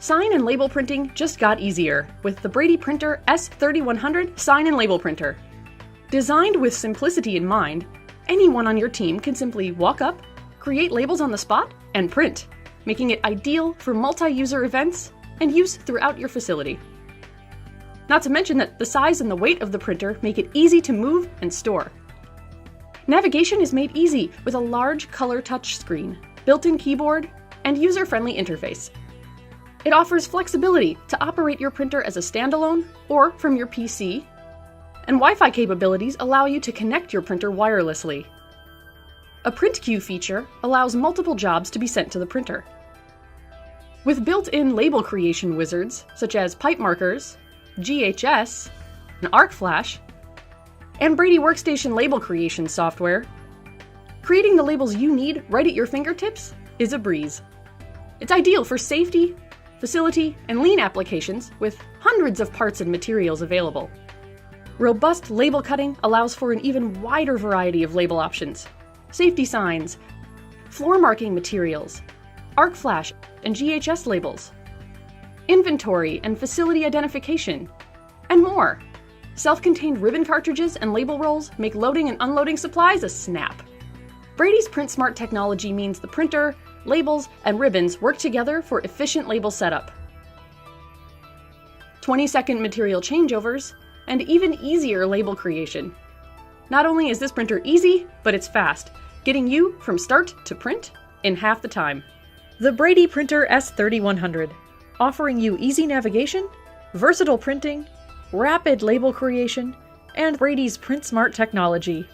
Sign and label printing just got easier with the BradyPrinter S3100 sign and label printer. Designed with simplicity in mind, anyone on your team can simply walk up, create labels on the spot, and print, making it ideal for multi-user events and use throughout your facility. Not to mention that the size and the weight of the printer make it easy to move and store. Navigation is made easy with a large color touchscreen, built-in keyboard, and user-friendly interface. It offers flexibility to operate your printer as a standalone or from your PC, and Wi-Fi capabilities allow you to connect your printer wirelessly. A print queue feature allows multiple jobs to be sent to the printer. With built-in label creation wizards such as pipe markers, GHS, and ArcFlash, and Brady Workstation label creation software, creating the labels you need right at your fingertips is a breeze. It's ideal for safety, facility, and lean applications with hundreds of parts and materials available. Robust label cutting allows for an even wider variety of label options: safety signs, floor marking materials, ArcFlash and GHS labels, inventory and facility identification, and more. Self-contained ribbon cartridges and label rolls make loading and unloading supplies a snap. Brady's PrintSmart technology means the printer, labels, and ribbons work together for efficient label setup. 20-second material changeovers, and even easier label creation. Not only is this printer easy, but it's fast, getting you from start to print in half the time. The BradyPrinter S3100, offering you easy navigation, versatile printing, rapid label creation, and Brady's PrintSmart technology.